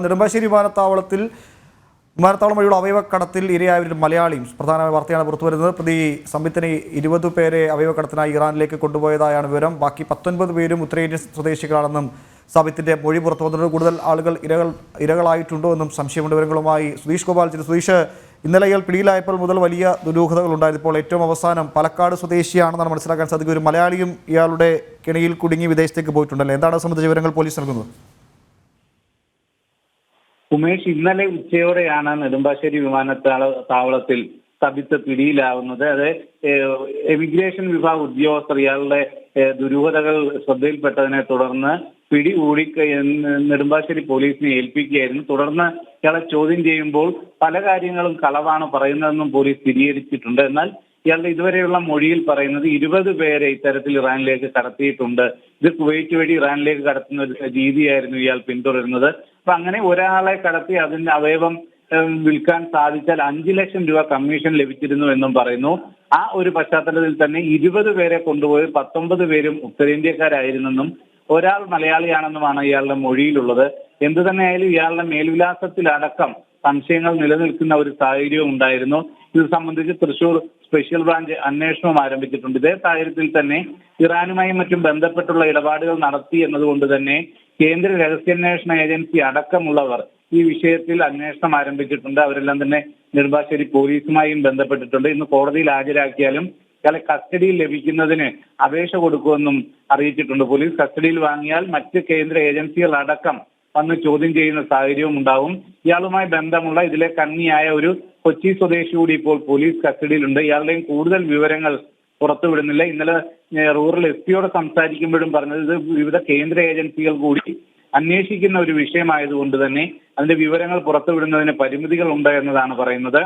നെടുമ്പാശ്ശേരി വിമാനത്താവളം വഴിയുള്ള അവയവക്കടത്തിൽ ഇരയായ മലയാളിയും പ്രധാന വാർത്തയാണ് പുറത്തുവരുന്നത്. പ്രതി സംബിത്തിനെ 20 പേരെ അവയവക്കടത്തിനായി ഇറാനിലേക്ക് കൊണ്ടുപോയതായാണ് വിവരം. ബാക്കി 19 പേരും ഉത്തരേന്ത്യൻ സ്വദേശികളാണെന്നും സംബിത്തിന്റെ മൊഴി പുറത്തു വന്നിട്ടുണ്ട്. കൂടുതൽ ആളുകൾ ഇരകളായിട്ടുണ്ടോ എന്നും സംശയമുണ്ട്. വിവരങ്ങളുമായി സുധീഷ് ഗോപാൽ. സുധീഷ്, ഇന്നലെ ഇയാൾ പിടിയിലായപ്പോൾ മുതൽ വലിയ ദുരൂഹതകൾ ഉണ്ടായിരുന്നു. ഇപ്പോൾ ഏറ്റവും അവസാനം പാലക്കാട് സ്വദേശിയാണെന്നാണ് മനസ്സിലാക്കാൻ സാധിക്കുക. ഒരു മലയാളിയും ഇയാളുടെ കെണിയിൽ കുടുങ്ങി വിദേശത്തേക്ക് പോയിട്ടുണ്ടല്ലേ? എന്താണ് സംബന്ധിച്ച വിവരങ്ങൾ പോലീസ് നൽകുന്നത്? ഉമേഷ്, ഇന്നലെ ഉച്ചയോടെയാണ് നെടുമ്പാശ്ശേരി വിമാനത്താവളത്തിൽ സബിത്ത് പിടിയിലാവുന്നത്. അത് എമിഗ്രേഷൻ വിഭാഗ ഉദ്യോഗസ്ഥർ ഇയാളുടെ ദുരൂഹതകൾ ശ്രദ്ധയിൽപ്പെട്ടതിനെ തുടർന്ന് പിടികൂടി നെടുമ്പാശ്ശേരി പോലീസിനെ ഏൽപ്പിക്കുകയായിരുന്നു. തുടർന്ന് ഇയാളെ ചോദ്യം ചെയ്യുമ്പോൾ പല കാര്യങ്ങളും കളവാണ് പറയുന്നതെന്നും പോലീസ് സ്ഥിരീകരിച്ചിട്ടുണ്ട്. എന്നാൽ ഇയാളുടെ ഇതുവരെയുള്ള മൊഴിയിൽ പറയുന്നത് 20 പേരെ ഇത്തരത്തിൽ ഇറാനിലേക്ക് കടത്തിയിട്ടുണ്ട്. ഇത് കുവൈറ്റ് വഴി ഇറാനിലേക്ക് കടത്തുന്ന ഒരു രീതിയായിരുന്നു ഇയാൾ പിന്തുടരുന്നത്. അപ്പൊ അങ്ങനെ ഒരാളെ കടത്തി അതിന്റെ അവയവം വിൽക്കാൻ സാധിച്ചാൽ 5 ലക്ഷം രൂപ കമ്മീഷൻ ലഭിച്ചിരുന്നു എന്നും പറയുന്നു. ആ ഒരു പശ്ചാത്തലത്തിൽ തന്നെ 20 പേരെ കൊണ്ടുപോയി 19 പേരും ഉത്തരേന്ത്യക്കാരായിരുന്നെന്നും ഒരാൾ മലയാളിയാണെന്നുമാണ് ഇയാളുടെ മൊഴിയിലുള്ളത്. എന്തു തന്നെയായാലും ഇയാളുടെ മേൽവിലാസത്തിലടക്കം സംശയങ്ങൾ നിലനിൽക്കുന്ന ഒരു സാഹചര്യവും ഉണ്ടായിരുന്നു. ഇത് സംബന്ധിച്ച് തൃശൂർ സ്പെഷ്യൽ ബ്രാഞ്ച് അന്വേഷണം ആരംഭിച്ചിട്ടുണ്ട്. ഇതേ സാഹചര്യത്തിൽ തന്നെ ഇറാനുമായി മറ്റും ബന്ധപ്പെട്ടുള്ള ഇടപാടുകൾ നടത്തി എന്നതുകൊണ്ട് തന്നെ കേന്ദ്ര രഹസ്യാന്വേഷണ ഏജൻസി അടക്കമുള്ളവർ ഈ വിഷയത്തിൽ അന്വേഷണം ആരംഭിച്ചിട്ടുണ്ട്. അവരെല്ലാം തന്നെ നെടുമ്പാശ്ശേരി പോലീസുമായും ബന്ധപ്പെട്ടിട്ടുണ്ട്. ഇന്ന് കോടതിയിൽ ഹാജരാക്കിയാലും ഇയാളെ കസ്റ്റഡിയിൽ ലഭിക്കുന്നതിന് അപേക്ഷ കൊടുക്കുമെന്നും അറിയിച്ചിട്ടുണ്ട്. പോലീസ് കസ്റ്റഡിയിൽ വാങ്ങിയാൽ മറ്റ് കേന്ദ്ര ഏജൻസികൾ അടക്കം വന്ന് ചോദ്യം ചെയ്യുന്ന സാഹചര്യവും ഉണ്ടാവും. ഇയാളുമായി ബന്ധമുള്ള ഇതിലെ കണ്ണിയായ ഒരു കൊച്ചി സ്വദേശി കൂടി ഇപ്പോൾ പോലീസ് കസ്റ്റഡിയിലുണ്ട്. ഇയാളുടെയും കൂടുതൽ വിവരങ്ങൾ പുറത്തുവിടുന്നില്ല. ഇന്നലെ റൂറൽ എസ്.പിയോട് സംസാരിക്കുമ്പോഴും പറഞ്ഞത് ഇത് വിവിധ കേന്ദ്ര ഏജൻസികൾ കൂടി അന്വേഷിക്കുന്ന ഒരു വിഷയമായതുകൊണ്ട് തന്നെ അതിന്റെ വിവരങ്ങൾ പുറത്തുവിടുന്നതിന് പരിമിതികൾ ഉണ്ട് എന്നതാണ് പറയുന്നത്.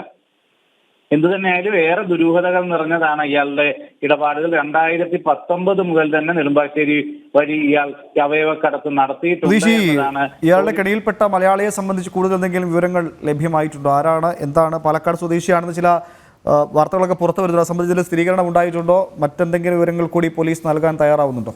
എന്തുതന്നെയായാലും ഏറെ ദുരൂഹതകൾ നിറഞ്ഞതാണ് ഇയാളുടെ ഇടപാടുകൾ. 2019 മുതൽ തന്നെ നെടുമ്പാശ്ശേരി വഴി ഇയാൾ അവയവക്കടത്ത് നടത്തിയിട്ടുണ്ട് എന്നതാണ്. ഇയാളുടെ കെണിയിൽപ്പെട്ട മലയാളിയെ സംബന്ധിച്ച് കൂടുതൽ എന്തെങ്കിലും വിവരങ്ങൾ ലഭ്യമായിട്ടുണ്ടോ? ആരാണ്, എന്താണ്? പാലക്കാട് സ്വദേശിയാണെന്ന് ചില വാർത്തകളൊക്കെ പുറത്തു വരുന്നത് സംബന്ധിച്ച് സ്ഥിരീകരണം ഉണ്ടായിട്ടുണ്ടോ? മറ്റെന്തെങ്കിലും വിവരങ്ങൾ കൂടി പോലീസ് നൽകാൻ തയ്യാറാവുന്നുണ്ടോ?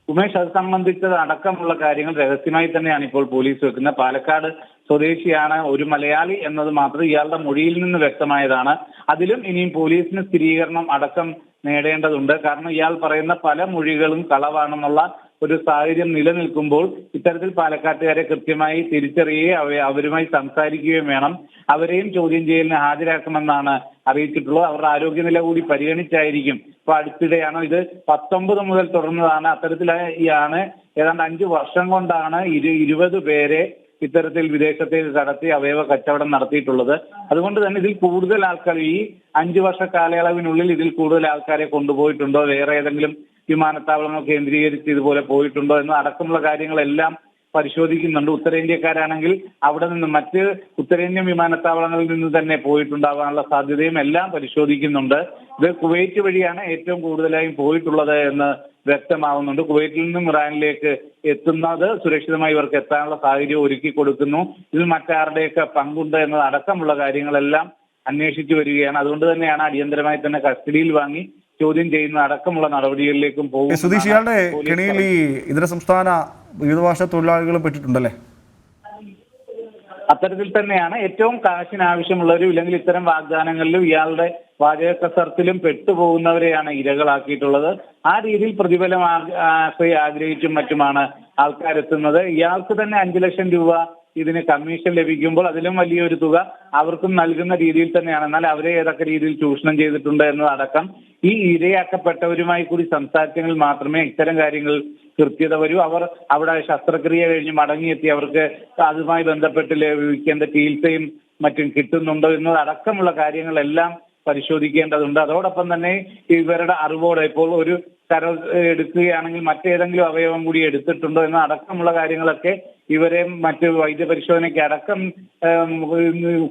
ഉമേഷ്, അത് സംബന്ധിച്ചത് അടക്കമുള്ള കാര്യങ്ങൾ രഹസ്യമായി തന്നെയാണ് ഇപ്പോൾ പോലീസ് വെക്കുന്നത്. പാലക്കാട് സ്വദേശിയാണ്, ഒരു മലയാളി എന്നത് മാത്രം ഇയാളുടെ മൊഴിയിൽ നിന്ന് വ്യക്തമായതാണ്. അതിലും ഇനിയും പോലീസിന് സ്ഥിരീകരണം അടക്കം നേടേണ്ടതുണ്ട്. കാരണം ഇയാൾ പറയുന്ന പല മൊഴികളും കളവാണെന്നുള്ള ഒരു സാഹചര്യം നിലനിൽക്കുമ്പോൾ ഇത്തരത്തിൽ പാലക്കാട്ടുകാരെ കൃത്യമായി തിരിച്ചറിയുകയും അവരുമായി സംസാരിക്കുകയും വേണം. അവരെയും ചോദ്യം ചെയ്യലിന് ഹാജരാക്കുമെന്നാണ് അറിയിച്ചിട്ടുള്ളത്. അവരുടെ ആരോഗ്യനില കൂടി പരിഗണിച്ചായിരിക്കും. ഇപ്പൊ അടുത്തിടെയാണോ ഇത് 19 മുതൽ തുടർന്നതാണ്. അത്തരത്തിലാണ് ഏതാണ്ട് 5 വർഷം കൊണ്ടാണ് 20 പേരെ ഇത്തരത്തിൽ വിദേശത്തേക്ക് കടത്തി അവയവ കച്ചവടം നടത്തിയിട്ടുള്ളത്. അതുകൊണ്ട് തന്നെ ഇതിൽ കൂടുതൽ ആൾക്കാർ ഈ 5 വർഷ കാലയളവിനുള്ളിൽ ഇതിൽ കൂടുതൽ ആൾക്കാരെ കൊണ്ടുപോയിട്ടുണ്ടോ, വേറെ ഏതെങ്കിലും വിമാനത്താവളങ്ങൾ കേന്ദ്രീകരിച്ച് ഇതുപോലെ പോയിട്ടുണ്ടോ എന്ന് അടക്കമുള്ള കാര്യങ്ങളെല്ലാം പരിശോധിക്കുന്നുണ്ട്. ഉത്തരേന്ത്യക്കാരാണെങ്കിൽ അവിടെ നിന്ന് മറ്റ് ഉത്തരേന്ത്യൻ വിമാനത്താവളങ്ങളിൽ നിന്ന് തന്നെ പോയിട്ടുണ്ടാവാനുള്ള സാധ്യതയും എല്ലാം പരിശോധിക്കുന്നുണ്ട്. ഇത് കുവൈറ്റ് വഴിയാണ് ഏറ്റവും കൂടുതലായും പോയിട്ടുള്ളത് എന്ന് വ്യക്തമാവുന്നുണ്ട്. കുവൈറ്റിൽ നിന്നും ഇറാനിലേക്ക് എത്തുന്നത് സുരക്ഷിതമായി ഇവർക്ക് എത്താനുള്ള സാഹചര്യം ഒരുക്കി കൊടുക്കുന്നു. ഇതിൽ മറ്റാരുടെയൊക്കെ പങ്കുണ്ട് എന്നത് അടക്കമുള്ള കാര്യങ്ങളെല്ലാം അന്വേഷിച്ചു വരികയാണ്. അതുകൊണ്ട് തന്നെയാണ് അടിയന്തരമായി തന്നെ കസ്റ്റഡിയിൽ വാങ്ങി ചോദ്യം ചെയ്യുന്ന അടക്കമുള്ള നടപടികളിലേക്കും പോകും. സുധീഷ്, ഇയാളുടെ കെണിയിൽ ഈ ഇതര സംസ്ഥാന വിവിധ ഭാഷ തൊഴിലാളികളും പെട്ടിട്ടുണ്ടല്ലേ? അത്തരത്തിൽ തന്നെയാണ്. ഏറ്റവും കാശിന് ആവശ്യമുള്ളവരും ഇല്ലെങ്കിൽ ഇത്തരം വാഗ്ദാനങ്ങളിലും ഇയാളുടെ വാചക കസർത്തിലും പെട്ടുപോകുന്നവരെയാണ് ഇരകളാക്കിയിട്ടുള്ളത്. ആ രീതിയിൽ പ്രതിഫലം ആഗ്രഹിച്ചും മറ്റുമാണ് ആൾക്കാരെത്തുന്നത്. ഇയാൾക്ക് തന്നെ 5 ലക്ഷം രൂപ ഇതിന് കമ്മീഷൻ ലഭിക്കുമ്പോൾ അതിലും വലിയൊരു തുക അവർക്കും നൽകുന്ന രീതിയിൽ തന്നെയാണ്. എന്നാൽ അവരെ ഏതൊക്കെ രീതിയിൽ ചൂഷണം ചെയ്തിട്ടുണ്ട് എന്നതടക്കം ഈ ഇരയാക്കപ്പെട്ടവരുമായി കൂടി സംസാരിച്ചെങ്കിൽ മാത്രമേ ഇത്തരം കാര്യങ്ങൾ കൃത്യത വരൂ. അവർ അവിടെ ശസ്ത്രക്രിയ കഴിഞ്ഞ് മടങ്ങിയെത്തി അവർക്ക് അതുമായി ബന്ധപ്പെട്ട് ലഭിക്കേണ്ട ചികിത്സയും മറ്റും കിട്ടുന്നുണ്ടോ എന്നതടക്കമുള്ള കാര്യങ്ങളെല്ലാം പരിശോധിക്കേണ്ടതുണ്ട്. അതോടൊപ്പം തന്നെ ഇവരുടെ അറിവോടെ ഇപ്പോൾ ഒരു കരം എടുക്കുകയാണെങ്കിൽ മറ്റേതെങ്കിലും അവയവം കൂടി എടുത്തിട്ടുണ്ടോ എന്ന അടക്കമുള്ള കാര്യങ്ങളൊക്കെ ഇവരെ മറ്റ് വൈദ്യപരിശോധനയ്ക്ക് അടക്കം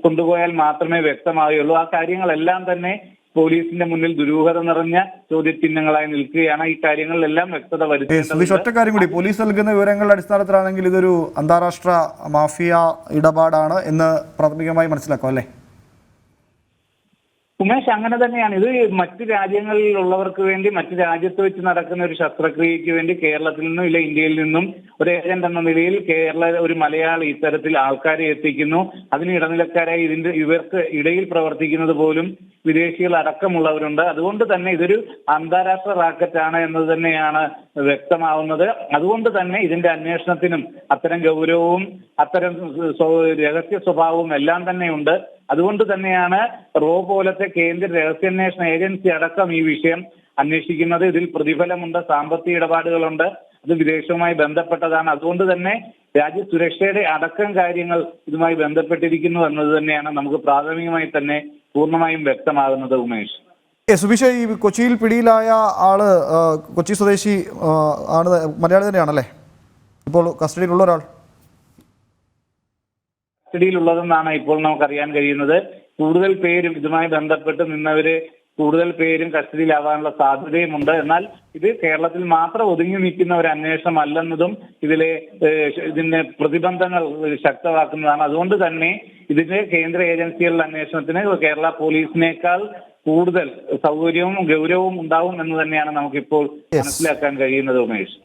കൊണ്ടുപോയാൽ മാത്രമേ വ്യക്തമാവുകയുള്ളൂ. ആ കാര്യങ്ങളെല്ലാം തന്നെ പോലീസിന്റെ മുന്നിൽ ദുരൂഹത നിറഞ്ഞ ചോദ്യചിഹ്നങ്ങളായി നിൽക്കുകയാണ്. ഈ കാര്യങ്ങളിലെല്ലാം വ്യക്തത വരുത്തുന്നത്. ഒറ്റ കാര്യം കൂടി, പോലീസ് നൽകുന്ന വിവരങ്ങളുടെ അടിസ്ഥാനത്തിലാണെങ്കിൽ ഇതൊരു അന്താരാഷ്ട്ര മാഫിയ ഇടപാടാണ് എന്ന് പ്രാഥമികമായി മനസ്സിലാക്കാം അല്ലേ? ഉമേഷ്, അങ്ങനെ തന്നെയാണ്. ഇത് മറ്റു രാജ്യങ്ങളിലുള്ളവർക്ക് വേണ്ടി, മറ്റു രാജ്യത്ത് വെച്ച് നടക്കുന്ന ഒരു ശസ്ത്രക്രിയയ്ക്ക് വേണ്ടി കേരളത്തിൽ നിന്നും ഇല്ല ഇന്ത്യയിൽ നിന്നും ഒരു ഏജന്റ് എന്ന നിലയിൽ ഒരു മലയാളി ഇത്തരത്തിൽ ആൾക്കാരെ എത്തിക്കുന്നു. അതിന് ഇടനിലക്കാരായി ഇവർക്ക് ഇടയിൽ പ്രവർത്തിക്കുന്നത് പോലും വിദേശികൾ അടക്കമുള്ളവരുണ്ട്. അതുകൊണ്ട് തന്നെ ഇതൊരു അന്താരാഷ്ട്ര റാക്കറ്റാണ് എന്നത് തന്നെയാണ് വ്യക്തമാവുന്നത്. അതുകൊണ്ട് തന്നെ ഇതിന്റെ അന്വേഷണത്തിനും അത്തരം ഗൗരവവും അത്തരം രഹസ്യ സ്വഭാവവും എല്ലാം തന്നെയുണ്ട്. അതുകൊണ്ട് തന്നെയാണ് പോലത്തെ കേന്ദ്ര രഹസ്യാന്വേഷണ ഏജൻസി അടക്കം ഈ വിഷയം അന്വേഷിക്കുന്നത്. ഇതിൽ പ്രതിഫലമുണ്ട്, സാമ്പത്തിക ഇടപാടുകളുണ്ട്, അത് വിദേശവുമായി ബന്ധപ്പെട്ടതാണ്. അതുകൊണ്ട് തന്നെ രാജ്യസുരക്ഷയുടെ അടക്കം കാര്യങ്ങൾ ഇതുമായി ബന്ധപ്പെട്ടിരിക്കുന്നു എന്നത് തന്നെയാണ് നമുക്ക് പ്രാഥമികമായി തന്നെ പൂർണ്ണമായും വ്യക്തമാകുന്നത്. ഉമേഷ്, സുബീഷ്, ഈ കൊച്ചിയിൽ പിടിയിലായ ആള് കൊച്ചി സ്വദേശി ആണ്, മലയാളി തന്നെയാണല്ലേ ഇപ്പോൾ കസ്റ്റഡിയിലുള്ള ഒരാൾ? കസ്റ്റഡിയിലുള്ളതെന്നാണ് ഇപ്പോൾ നമുക്കറിയാൻ കഴിയുന്നത്. കൂടുതൽ പേരും ഇതുമായി ബന്ധപ്പെട്ട് നിന്നവര് കൂടുതൽ പേരും കസ്റ്റഡിയിലാവാനുള്ള സാധ്യതയുമുണ്ട്. എന്നാൽ ഇത് കേരളത്തിൽ മാത്രം ഒതുങ്ങി നിൽക്കുന്ന ഒരു അന്വേഷണം അല്ലെന്നതും ഇതിന്റെ പ്രതിബന്ധങ്ങൾ ശക്തമാക്കുന്നതാണ്. അതുകൊണ്ട് തന്നെ ഇതിന്റെ കേന്ദ്ര ഏജൻസികളുടെ അന്വേഷണത്തിന് കേരള പോലീസിനേക്കാൾ കൂടുതൽ സൗകര്യവും ഗൗരവവും ഉണ്ടാവും എന്ന് തന്നെയാണ് നമുക്കിപ്പോൾ മനസ്സിലാക്കാൻ കഴിയുന്നത്. ഉമേഷ്.